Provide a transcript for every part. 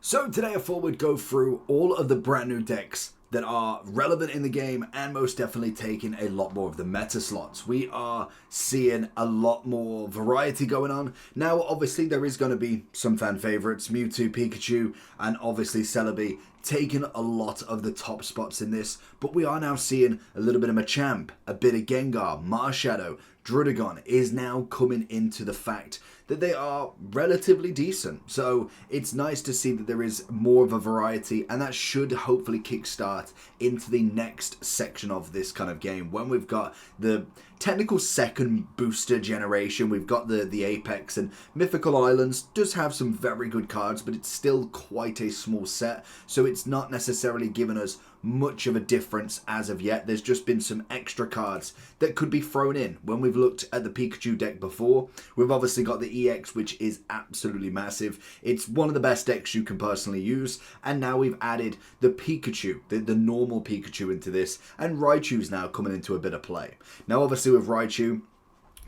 So today I thought we'd go through all of the brand new decks that are relevant in the game and most definitely taking a lot more of the meta slots. We are seeing a lot more variety going on. Now obviously there is going to be some fan favourites, Mewtwo, Pikachu and obviously Celibe taking a lot of the top spots in this, but we are now seeing a little bit of Machamp, a bit of Gengar, Marsh Shadow, Druddigon is now coming into the fact that they are relatively decent. So it's nice to see that there is more of a variety, and that should hopefully kickstart into the next section of this kind of game when we've got the technical second booster generation. We've got the Apex, and Mythical Islands does have some very good cards, but it's still quite a small set, so it's not necessarily given us much of a difference as of yet. There's just been some extra cards that could be thrown in. When we've looked at the Pikachu deck before, we've obviously got the EX, which is absolutely massive. It's one of the best decks you can personally use, and now we've added the Pikachu, the normal Pikachu into this, and Raichu's now coming into a bit of play. Now obviously with Raichu,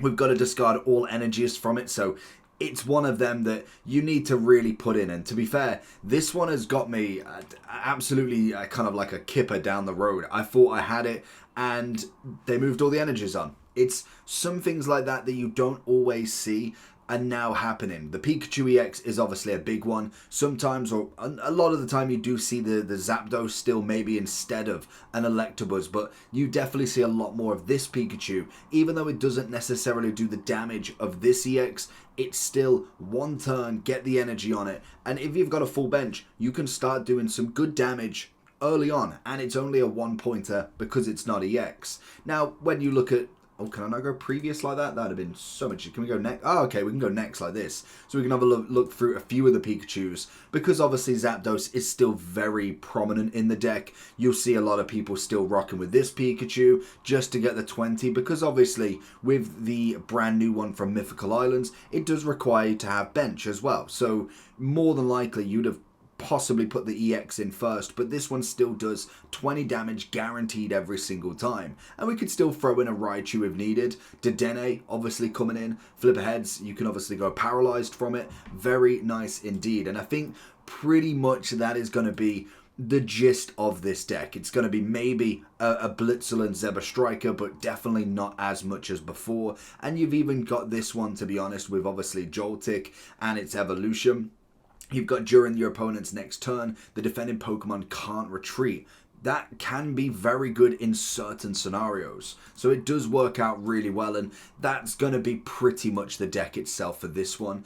we've got to discard all energies from it, so it's one of them that you need to really put in. And to be fair, this one has got me absolutely kind of like a kipper down the road. I thought I had it and they moved all the energies on. It's some things like that that you don't always see are now happening. The Pikachu EX is obviously a big one. Sometimes, or a lot of the time, you do see the Zapdos still maybe instead of an Electabuzz, but you definitely see a lot more of this Pikachu. Even though it doesn't necessarily do the damage of this EX, it's still one turn, get the energy on it, and if you've got a full bench, you can start doing some good damage early on, and it's only a 1-pointer because it's not EX. Now, when you look at oh, can I not go previous like that? That would have been so much. Can we go next? Oh, okay, we can go next like this. So we can have a look through a few of the Pikachus. Because obviously Zapdos is still very prominent in the deck. You'll see a lot of people still rocking with this Pikachu just to get the 20. Because obviously with the brand new one from Mythical Islands, it does require you to have bench as well. So more than likely you'd have possibly put the EX in first, but this one still does 20 damage guaranteed every single time. And we could still throw in a Raichu if needed. Dedenne obviously coming in. Flipper Heads, you can obviously go paralyzed from it. Very nice indeed. And I think pretty much that is going to be the gist of this deck. It's going to be maybe a Blitzel and Zebra Striker, but definitely not as much as before. And you've even got this one, to be honest, with obviously Joltik and its evolution. You've got during your opponent's next turn, the defending Pokemon can't retreat. That can be very good in certain scenarios. So it does work out really well, and that's going to be pretty much the deck itself for this one.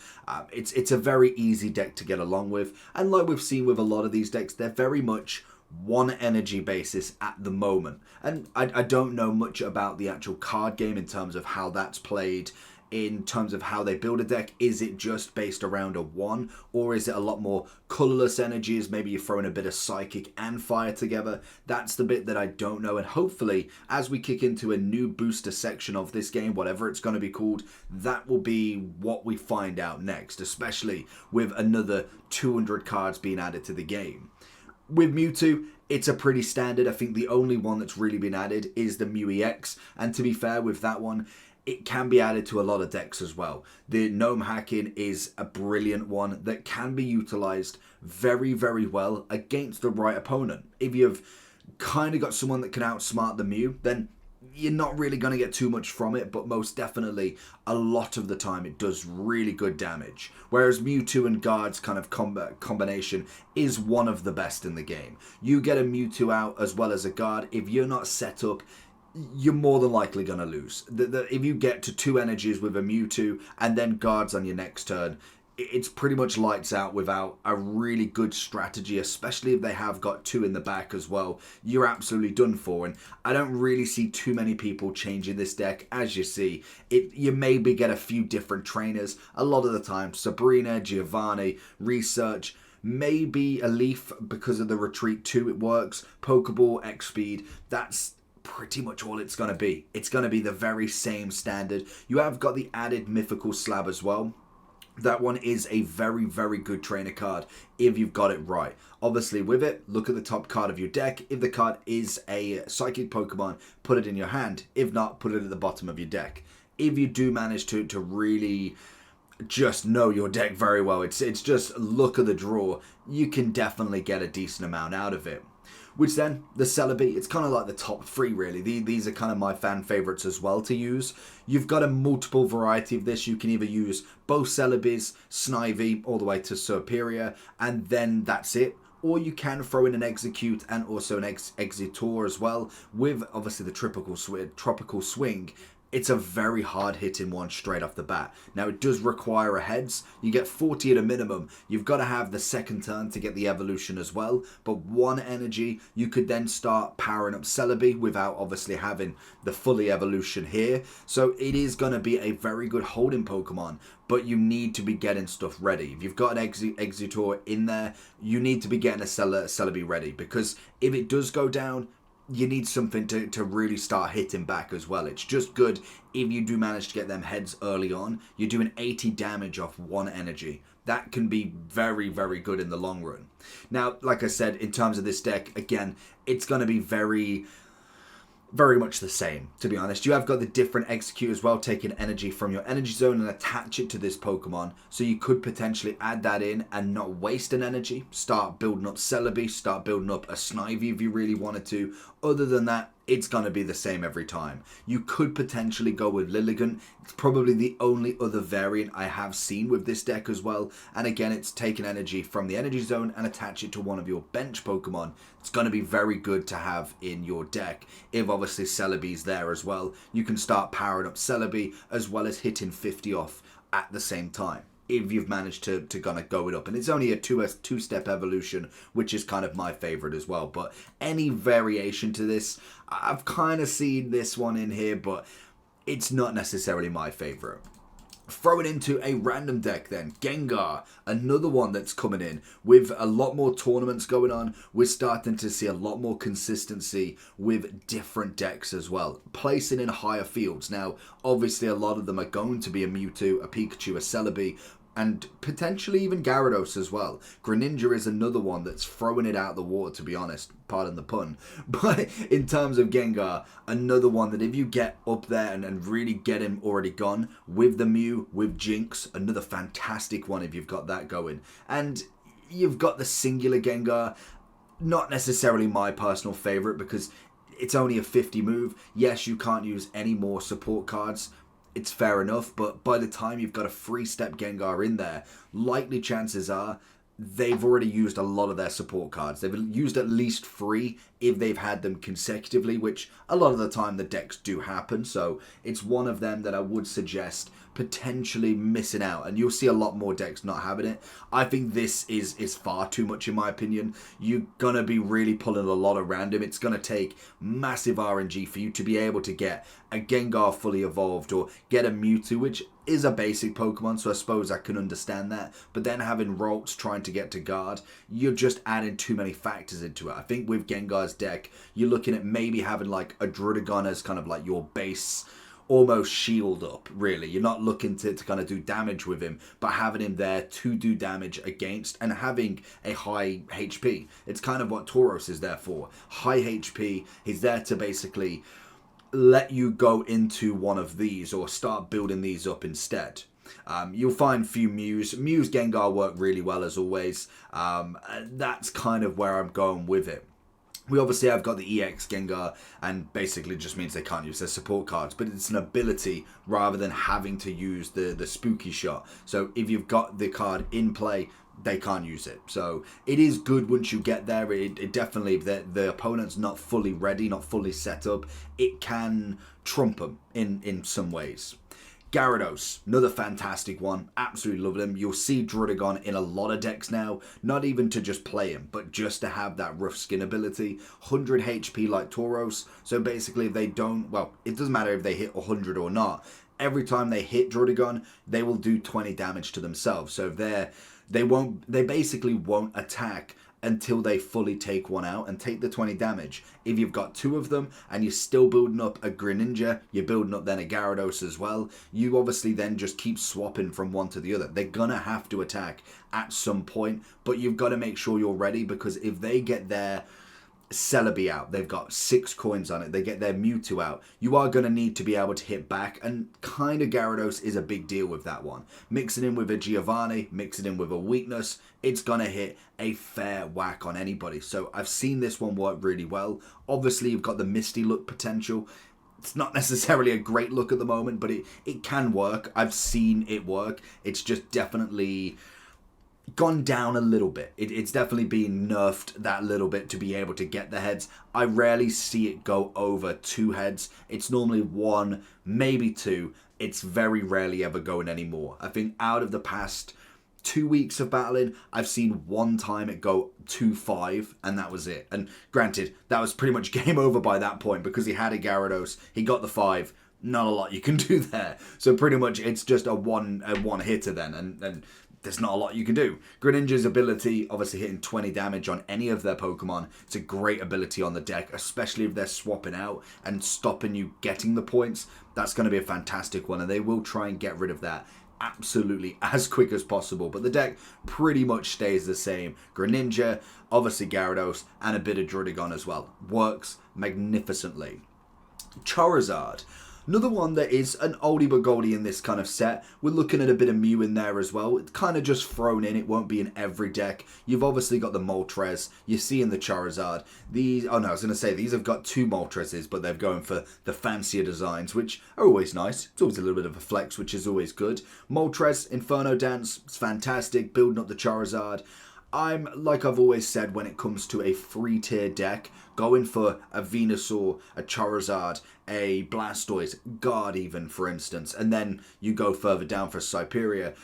It's a very easy deck to get along with, and like we've seen with a lot of these decks, they're very much one energy basis at the moment. And I don't know much about the actual card game in terms of how that's played, in terms of how they build a deck. Is it just based around a 1, or is it a lot more colorless energies? Maybe you're throwing a bit of psychic and fire together. That's the bit that I don't know, and hopefully as we kick into a new booster section of this game, whatever it's going to be called, that will be what we find out next, especially with another 200 cards being added to the game. With Mewtwo, it's a pretty standard. I think the only one that's really been added is the Mew EX, and to be fair with that one, it can be added to a lot of decks as well. The Gnome Hacking is a brilliant one that can be utilized very, very well against the right opponent. If you've kind of got someone that can outsmart the Mew, then you're not really going to get too much from it, but most definitely a lot of the time it does really good damage. Whereas Mewtwo and Guard's kind of combination is one of the best in the game. You get a Mewtwo out as well as a Guard, if you're not set up, you're more than likely going to lose. If you get to 2 energies with a Mewtwo and then Guards on your next turn, it's pretty much lights out without a really good strategy, especially if they have got 2 in the back as well. You're absolutely done for, and I don't really see too many people changing this deck. As you see, you maybe get a few different trainers. A lot of the time, Sabrina, Giovanni, Research, maybe a Leaf because of the Retreat 2, it works. Pokeball, X-Speed, that's pretty much all it's going to be. It's going to be the very same standard. You have got the added Mythical Slab as well. That one is a very, very good trainer card if you've got it right. Obviously with it, look at the top card of your deck. If the card is a Psychic Pokemon, put it in your hand. If not, put it at the bottom of your deck. If you do manage to really just know your deck very well. It's just look at the draw. You can definitely get a decent amount out of it. Which then, the Celibe, it's kind of like the top three really. These are kind of my fan favourites as well to use. You've got a multiple variety of this. You can either use both Celibes, Snivy, all the way to Superior, and then that's it. Or you can throw in an Execute and also an Exeggutor as well, with obviously the tropical swing. It's a very hard hitting one straight off the bat. Now it does require a heads. You get 40 at a minimum. You've got to have the second turn to get the evolution as well. But one energy, you could then start powering up Celebi without obviously having the fully evolution here. So it is going to be a very good holding Pokemon. But you need to be getting stuff ready. If you've got an Exeggutor in there, you need to be getting a Celebi ready. Because if it does go down, you need something to really start hitting back as well. It's just good if you do manage to get them heads early on. You're doing 80 damage off one energy. That can be very, very good in the long run. Now, like I said, in terms of this deck, again, it's going to be very much the same, to be honest. You have got the different Execute as well, taking energy from your energy zone and attach it to this Pokemon. So you could potentially add that in and not waste an energy. Start building up Celebi, start building up a Snivy if you really wanted to. Other than that, it's going to be the same every time. You could potentially go with Lilligant. It's probably the only other variant I have seen with this deck as well. And again, it's taking energy from the energy zone and attach it to one of your bench Pokemon. It's going to be very good to have in your deck. If obviously Celebi's there as well, you can start powering up Celebi as well as hitting 50 off at the same time, if you've managed to kind of go it up. And it's only a two-step evolution, which is kind of my favorite as well. But any variation to this, I've kind of seen this one in here, but it's not necessarily my favorite. Throw it into a random deck then. Gengar, another one that's coming in with a lot more tournaments going on. We're starting to see a lot more consistency with different decks as well, placing in higher fields. Now, obviously a lot of them are going to be a Mewtwo, a Pikachu, a Celebi, and potentially even Gyarados as well. Greninja is another one that's throwing it out the water, to be honest. Pardon the pun. But in terms of Gengar, another one that if you get up there and really get him already gone, with the Mew, with Jinx, another fantastic one if you've got that going. And you've got the singular Gengar, not necessarily my personal favourite because it's only a 50 move. Yes, you can't use any more support cards. It's fair enough, but by the time you've got a 3-step Gengar in there, likely chances are they've already used a lot of their support cards. They've used at least 3 if they've had them consecutively, which a lot of the time the decks do happen. So it's one of them that I would suggest potentially missing out, and you'll see a lot more decks not having it. I think this is far too much in my opinion. You're gonna be really pulling a lot around him. It's gonna take massive RNG for you to be able to get a Gengar fully evolved or get a Mewtwo, which is a basic Pokemon, so I suppose I can understand that. But then having Ralts trying to get to guard, you're just adding too many factors into it. I think with Gengar's deck, you're looking at maybe having like a Druddigon as kind of like your base, almost shield up, really. You're not looking to kind of do damage with him, but having him there to do damage against and having a high HP. It's kind of what Tauros is there for. High HP, he's there to basically let you go into one of these or start building these up instead. You'll find few Mews. Mews Gengar work really well as always. That's kind of where I'm going with it. We obviously have got the EX Gengar, and basically just means they can't use their support cards, but it's an ability rather than having to use the spooky shot. So if you've got the card in play, they can't use it. So it is good once you get there. It definitely, the opponent's not fully ready, not fully set up, it can trump them in some ways. Gyarados, another fantastic one. Absolutely love him. You'll see Druddigon in a lot of decks now. Not even to just play him, but just to have that rough skin ability. 100 HP like Tauros. So basically if they don't, well, it doesn't matter if they hit 100 or not. Every time they hit Druddigon, they will do 20 damage to themselves. So if they basically won't attack until they fully take one out and take the 20 damage. If you've got 2 of them and you're still building up a Greninja, you're building up then a Gyarados as well, you obviously then just keep swapping from one to the other. They're gonna have to attack at some point, but you've got to make sure you're ready, because if they get there Celibe out. They've got 6 coins on it. They get their Mewtwo out. You are going to need to be able to hit back, and kind of Gyarados is a big deal with that one. Mix it in with a Giovanni, mix it in with a weakness, it's going to hit a fair whack on anybody. So I've seen this one work really well. Obviously, you've got the Misty look potential. It's not necessarily a great look at the moment, but it can work. I've seen it work. It's just definitely gone down a little bit. It's definitely been nerfed that little bit to be able to get the heads. I rarely see it go over 2 heads. It's normally 1, maybe 2. It's very rarely ever going anymore. I think out of the past 2 weeks of battling, I've seen 1 time it go 2-5, and that was it. And granted, that was pretty much game over by that point because he had a Gyarados, he got the 5. Not a lot you can do there. So pretty much it's just a one hitter then, and there's not a lot you can do. Greninja's ability, obviously hitting 20 damage on any of their Pokemon, it's a great ability on the deck, especially if they're swapping out and stopping you getting the points. That's going to be a fantastic one, and they will try and get rid of that absolutely as quick as possible. But the deck pretty much stays the same. Greninja, obviously Gyarados, and a bit of Druddigon as well. Works magnificently. Charizard. Another one that is an oldie but goldie in this kind of set. We're looking at a bit of Mew in there as well. It's kind of just thrown in. It won't be in every deck. You've obviously got the Moltres. You're seeing the Charizard. These, oh no, I was going to say, these have got 2 Moltreses, but they're going for the fancier designs, which are always nice. It's always a little bit of a flex, which is always good. Moltres, Inferno Dance, it's fantastic. Building up the Charizard. I'm, like I've always said, when it comes to a 3-tier deck, going for a Venusaur, a Charizard, a Blastoise, Guard even, for instance, and then you go further down for Cyperia,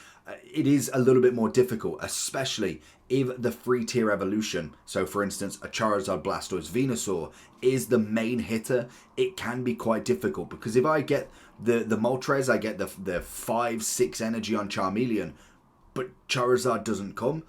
it is a little bit more difficult, especially if the 3-tier evolution, so for instance, a Charizard, Blastoise, Venusaur, is the main hitter. It can be quite difficult, because if I get the Moltres, I get the 5-6 energy on Charmeleon, but Charizard doesn't come,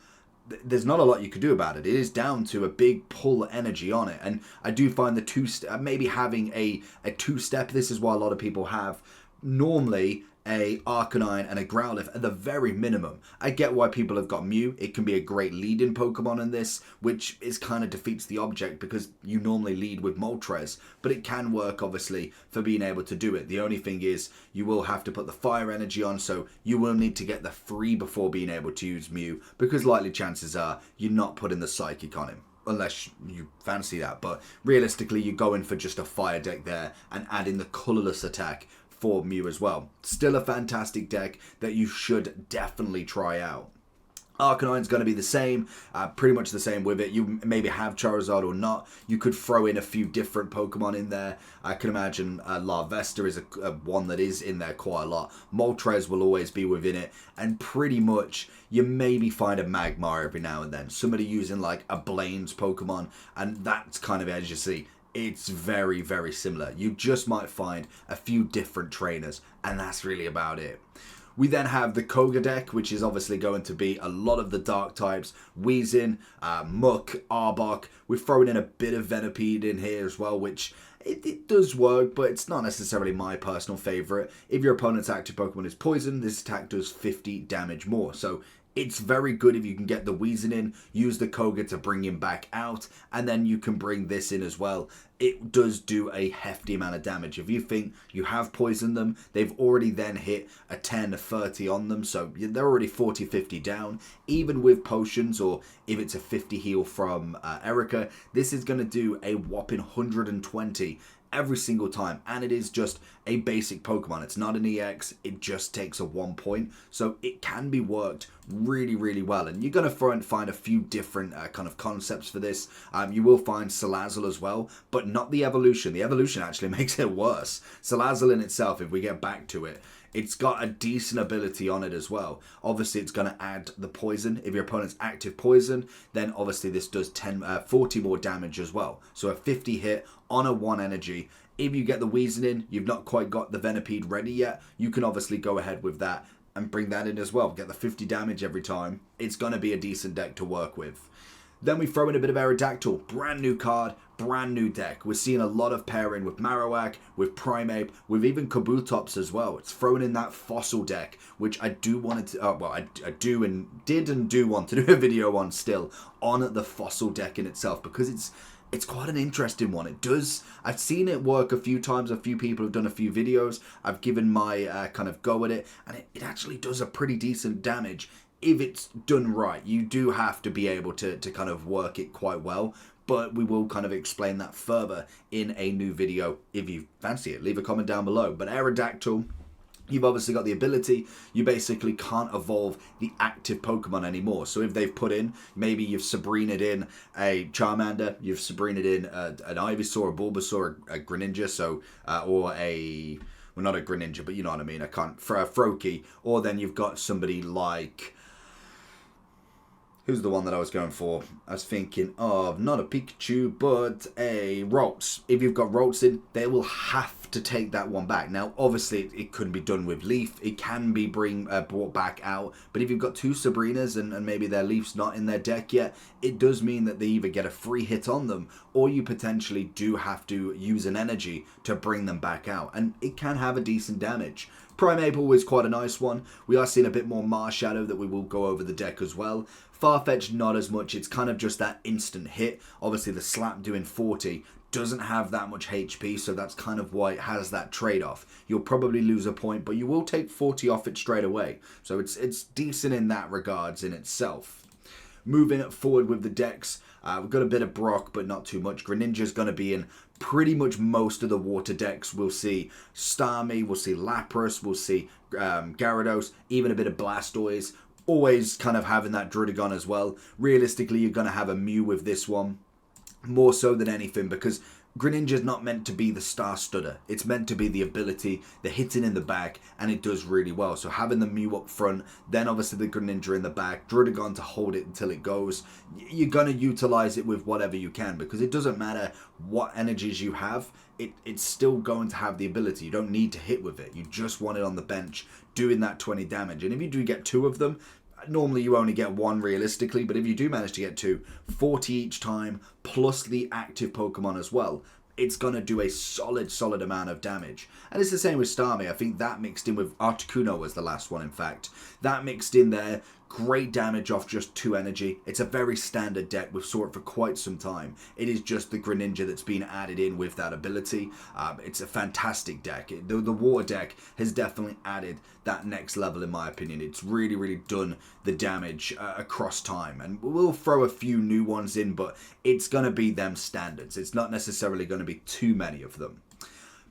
there's not a lot you could do about it. It is down to a big pull energy on it. And I do find the 2-step, maybe having a 2-step, this is why a lot of people have normally a Arcanine and a Growlithe at the very minimum. I get why people have got Mew. It can be a great lead-in Pokemon in this, which is kind of defeats the object because you normally lead with Moltres, but it can work obviously for being able to do it. The only thing is you will have to put the fire energy on, so you will need to get the 3 before being able to use Mew, because likely chances are you're not putting the Psychic on him. Unless you fancy that, but realistically you're going for just a fire deck there and adding the colourless attack for Mew as well. Still a fantastic deck that you should definitely try out. Arcanine's going to be the same, pretty much the same with it. You maybe have Charizard or not. You could throw in a few different Pokemon in there. I can imagine Larvesta is a one that is in there quite a lot. Moltres will always be within it. And pretty much you maybe find a Magmar every now and then. Somebody using like a Blaine's Pokemon. And that's kind of, as you see, it's very, very similar. You just might find a few different trainers. And that's really about it. We then have the Koga deck, which is obviously going to be a lot of the dark types. Weezing, Muck, Arbok. We've thrown in a bit of Venipede in here as well, which it does work, but it's not necessarily my personal favourite. If your opponent's active Pokemon is poison, this attack does 50 damage more. So it's very good if you can get the Weezing in, use the Koga to bring him back out, and then you can bring this in as well. It does do a hefty amount of damage. If you think you have poisoned them, they've already then hit a 10, a 30 on them, so they're already 40, 50 down. Even with potions, or if it's a 50 heal from Erica, this is going to do a whopping 120 every single time, and it is just a basic Pokemon. It's not an EX, it just takes a 1 point, so it can be worked really, really well. And you're going to find a few different kind of concepts for this. You will find Salazzle as well, but not the evolution. The evolution actually makes it worse. Salazzle in itself, if we get back to it, it's got a decent ability on it as well. Obviously, it's going to add the poison. If your opponent's active poison, then obviously this does 40 more damage as well. So a 50 hit on a 1 energy. If you get the Weezing in, you've not quite got the Venipede ready yet, you can obviously go ahead with that and bring that in as well. Get the 50 damage every time. It's going to be a decent deck to work with. Then we throw in a bit of Aerodactyl. Brand new card, brand new deck. We're seeing a lot of pairing with Marowak, with Primeape, with even Kabutops as well. It's thrown in that fossil deck, which I do want to, I do and do want to do a video on still, on the fossil deck in itself, because it's quite an interesting one. I've seen it work a few times. A few people have done a few videos. I've given my kind of go at it, and it actually does a pretty decent damage if it's done right. You do have to be able to kind of work it quite well, but we will kind of explain that further in a new video if you fancy it. Leave a comment down below. But Aerodactyl, you've obviously got the ability. You basically can't evolve the active Pokemon anymore. So if they've put in, maybe you've Sabrinaed in a Charmander, you've Sabrinaed in an Ivysaur, a Bulbasaur, a Greninja, so or a, well, not a Greninja, but you know what I mean. For a Froakie, or then you've got somebody like, who's the one that I was going for? I was thinking of not a Pikachu, but a Ralts. If you've got Ralts in, they will have to take that one back. Now, obviously, it couldn't be done with Leaf. It can be brought back out. But if you've got two Sabrinas and maybe their Leaf's not in their deck yet, it does mean that they either get a free hit on them, or you potentially do have to use an energy to bring them back out. And it can have a decent damage. Primeape is quite a nice one. We are seeing a bit more Marsh Shadow that we will go over the deck as well. Farfetch'd, not as much. It's kind of just that instant hit. Obviously, the slap doing 40 doesn't have that much HP, so that's kind of why it has that trade-off. You'll probably lose a point, but you will take 40 off it straight away. So it's decent in that regards in itself. Moving forward with the decks, we've got a bit of Brock, but not too much. Greninja's going to be in pretty much most of the water decks. We'll see Starmie, we'll see Lapras, we'll see Gyarados, even a bit of Blastoise. Always kind of having that Druddigon as well. Realistically, you're going to have a Mew with this one. More so than anything, because Greninja's not meant to be the star stutter. It's meant to be the ability, the hitting in the back, and it does really well. So having the Mew up front, then obviously the Greninja in the back, Druddigon to hold it until it goes. You're going to utilize it with whatever you can, because it doesn't matter what energies you have. It's still going to have the ability. You don't need to hit with it. You just want it on the bench doing that 20 damage. And if you do get two of them, normally you only get one realistically, but if you do manage to get two, 40 each time, plus the active Pokemon as well, it's going to do a solid amount of damage. And it's the same with Starmie. I think that mixed in with Articuno was the last one, in fact. That mixed in there, great damage off just 2 energy. It's a very standard deck. We've saw it for quite some time. It is just the Greninja that's been added in with that ability. It's a fantastic deck. The water deck has definitely added that next level in my opinion. It's really done the damage across time. And we'll throw a few new ones in, but it's going to be them standards. It's not necessarily going to be too many of them.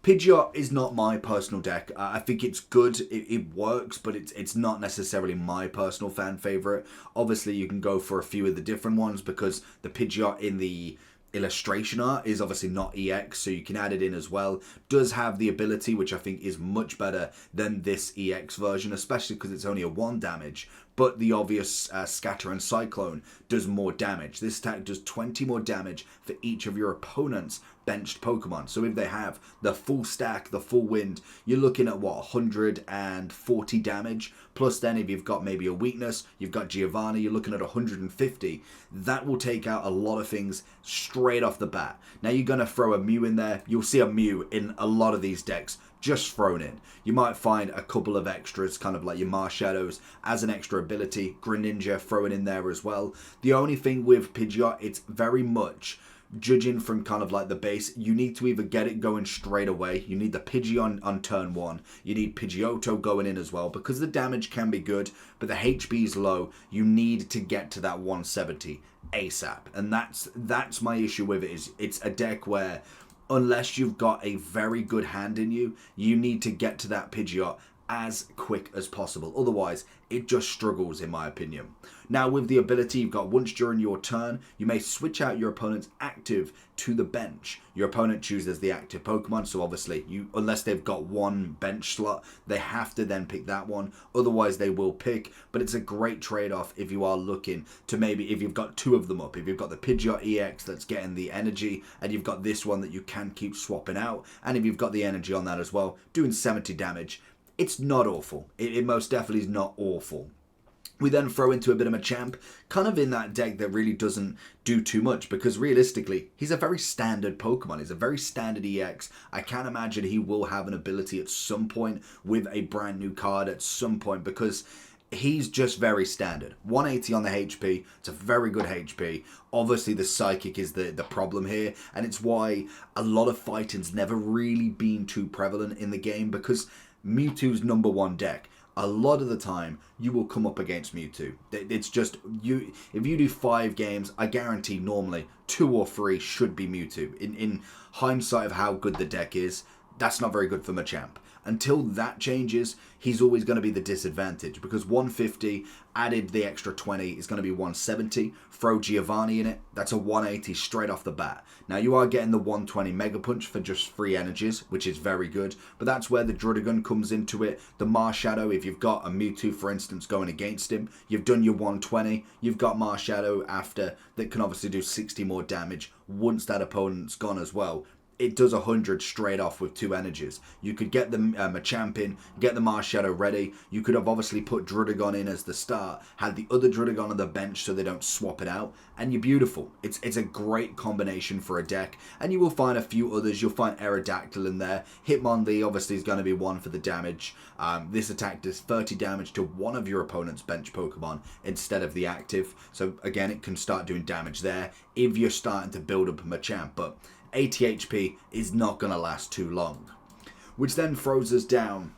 Pidgeot is not my personal deck. I think it's good, it works, but it's not necessarily my personal fan favorite. Obviously, you can go for a few of the different ones because the Pidgeot in the illustration art is obviously not EX, so you can add it in as well. Does have the ability, which I think is much better than this EX version, especially because it's only a 1 damage. But the obvious Scatter and Cyclone does more damage. This attack does 20 more damage for each of your opponent's benched Pokemon. So if they have the full stack, the full wind, you're looking at what, 140 damage? Plus then if you've got maybe a weakness, you've got Giovanni, you're looking at 150. That will take out a lot of things straight off the bat. Now you're going to throw a Mew in there. You'll see a Mew in a lot of these decks just thrown in. You might find a couple of extras, kind of like your Marsh Shadows as an extra ability. Greninja thrown in there as well. The only thing with Pidgeot, it's very much, judging from kind of like the base, you need to either get it going straight away. You need the Pidgeot on turn 1. You need Pidgeotto going in as well, because the damage can be good, but the HP is low. You need to get to that 170 ASAP. And that's my issue with it, is it's a deck where unless you've got a very good hand in you, you need to get to that Pidgeot as quick as possible. Otherwise, it just struggles in my opinion. Now with the ability, you've got once during your turn, you may switch out your opponent's active to the bench. Your opponent chooses the active Pokemon, so obviously, unless they've got one bench slot, they have to then pick that one. Otherwise, they will pick, but it's a great trade-off if you are looking to maybe, if you've got 2 of them up, if you've got the Pidgeot EX that's getting the energy, and you've got this one that you can keep swapping out, and if you've got the energy on that as well, doing 70 damage, it's not awful. It most definitely is not awful. We then throw into a bit of Machamp, kind of in that deck that really doesn't do too much, because realistically, he's a very standard Pokemon. He's a very standard EX. I can't imagine he will have an ability at some point with a brand new card at some point, because he's just very standard. 180 on the HP. It's a very good HP. Obviously, the Psychic is the problem here, and it's why a lot of fighting's never really been too prevalent in the game, because Mewtwo's #1 deck. A lot of the time, you will come up against Mewtwo. It's just, if you do 5 games, I guarantee normally 2 or 3 should be Mewtwo. In hindsight of how good the deck is, that's not very good for Machamp. Until that changes, he's always going to be the disadvantage, because 150 added the extra 20 is going to be 170. Throw Giovanni in it, that's a 180 straight off the bat. Now you are getting the 120 Mega Punch for just 3 energies, which is very good, but that's where the Druddigon comes into it. The Marsh Shadow, if you've got a Mewtwo, for instance, going against him, you've done your 120, you've got Marsh Shadow after that can obviously do 60 more damage once that opponent's gone as well. It does 100 straight off with 2 energies. You could get the Machamp in, get the Marsh Shadow ready. You could have obviously put Druddigon in as the start, had the other Druddigon on the bench so they don't swap it out, and you're beautiful. It's a great combination for a deck, and you will find a few others. You'll find Aerodactyl in there. Hitmonlee obviously is going to be 1 for the damage. This attack does 30 damage to one of your opponent's bench Pokemon instead of the active. So again, it can start doing damage there if you're starting to build up a Machamp, but 80 HP is not going to last too long. Which then throws us down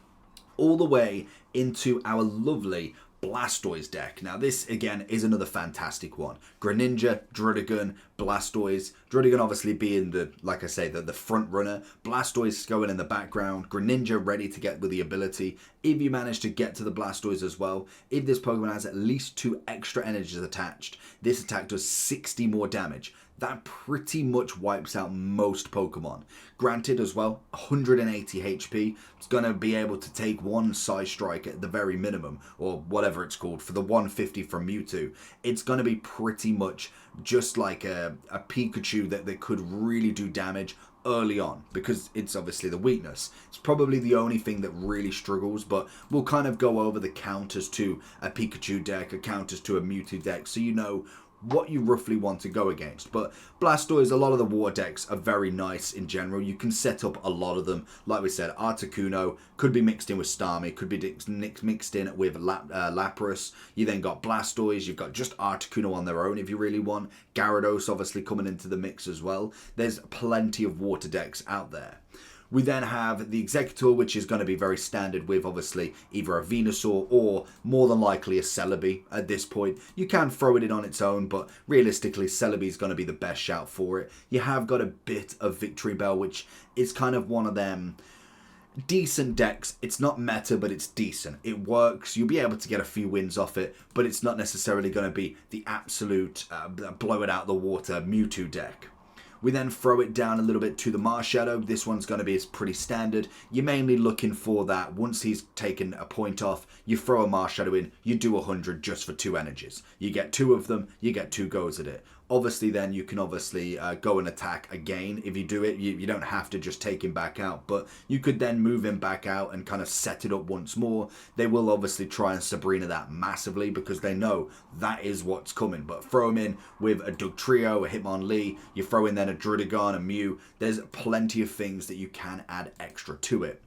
all the way into our lovely Blastoise deck. Now this again is another fantastic one. Greninja, Druddigon, Blastoise. Druddigon obviously being the, like I say, the front runner. Blastoise going in the background. Greninja ready to get with the ability. If you manage to get to the Blastoise as well, if this Pokemon has at least 2 extra energies attached, this attack does 60 more damage. That pretty much wipes out most Pokemon. Granted as well, 180 HP. It's going to be able to take 1 Psy Strike at the very minimum, or whatever it's called, for the 150 from Mewtwo. It's going to be pretty much just like a Pikachu that could really do damage early on, because it's obviously the weakness. It's probably the only thing that really struggles, but we'll kind of go over the counters to a Pikachu deck, counters to a Mewtwo deck, so you know what you roughly want to go against. But Blastoise, a lot of the water decks are very nice in general. You can set up a lot of them. Like we said, Articuno could be mixed in with Starmie, could be mixed in with Lapras. You then got Blastoise, you've got just Articuno on their own if you really want. Gyarados obviously coming into the mix as well. There's plenty of water decks out there. We then have the Exeggutor, which is going to be very standard with obviously either a Venusaur or more than likely a Celibe at this point. You can throw it in on its own, but realistically Celebi is going to be the best shout for it. You have got a bit of Victory Bell, which is kind of one of them decent decks. It's not meta, but it's decent. It works. You'll be able to get a few wins off it, but it's not necessarily going to be the absolute blow it out the water Mewtwo deck. We then throw it down a little bit to the Marsh Shadow. This one's going to be pretty standard. You're mainly looking for that. Once he's taken a point off, you throw a Marsh Shadow in, you do 100 just for 2 energies. You get 2 of them, you get 2 goes at it. Obviously then you can obviously go and attack again. If you do it, you don't have to just take him back out, but you could then move him back out and kind of set it up once more. They will obviously try and Sabrina that massively because they know that is what's coming, but throw him in with a Dugtrio, a Hitmonlee, you throw in then a Druddigon, a Mew. There's plenty of things that you can add extra to it,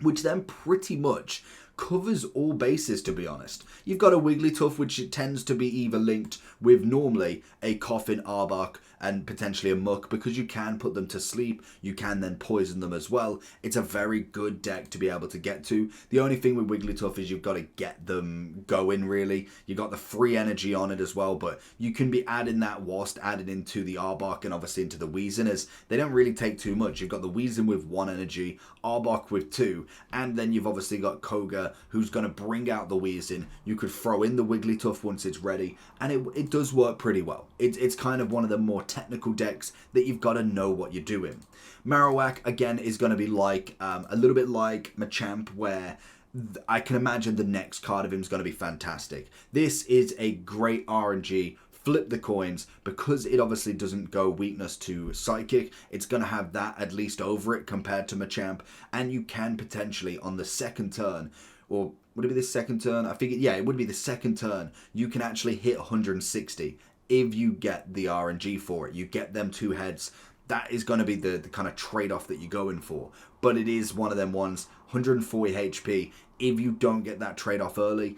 which then pretty much covers all bases, to be honest. You've got a Wigglytuff, which it tends to be either linked with normally a Coffin, Arbok, and potentially a Muck, because you can put them to sleep. You can then poison them as well. It's a very good deck to be able to get to. The only thing with Wigglytuff is you've got to get them going, really. You've got the free energy on it as well, but you can be adding that whilst adding into the Arbok and obviously into the Weezing, as they don't really take too much. You've got the Weezing with 1 energy, Arbok with 2, and then you've obviously got Koga, who's going to bring out the Weezing. You could throw in the Wigglytuff once it's ready, and it does work pretty well. It's kind of one of the more technical decks that you've got to know what you're doing. Marowak, again, is going to be like a little bit like Machamp, where I can imagine the next card of him is going to be fantastic. This is a great RNG. Flip the coins, because it obviously doesn't go weakness to Psychic. It's going to have that at least over it compared to Machamp, and you can potentially on the second turn, or would it be the second turn? I think, yeah, it would be the second turn. You can actually hit 160 if you get the RNG for it. You get them 2 heads. That is going to be the kind of trade-off that you're going for. But it is one of them ones, 140 HP. If you don't get that trade-off early,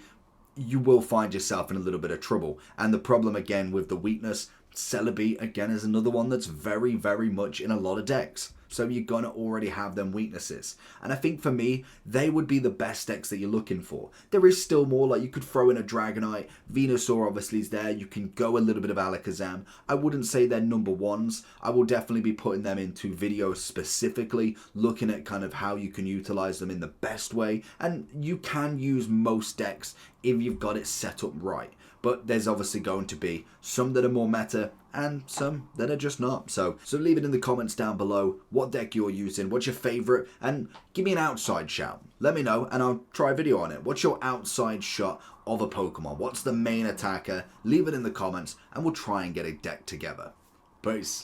you will find yourself in a little bit of trouble. And the problem again with the weakness, Celibe again is another one that's very, very much in a lot of decks. So you're going to already have them weaknesses. And I think for me, they would be the best decks that you're looking for. There is still more, like you could throw in a Dragonite. Venusaur obviously is there. You can go a little bit of Alakazam. I wouldn't say they're number ones. I will definitely be putting them into videos specifically, looking at kind of how you can utilize them in the best way. And you can use most decks if you've got it set up right. But there's obviously going to be some that are more meta and some that are just not. So leave it in the comments down below what deck you're using, what's your favorite, and give me an outside shout. Let me know and I'll try a video on it. What's your outside shot of a Pokemon? What's the main attacker? Leave it in the comments and we'll try and get a deck together. Peace.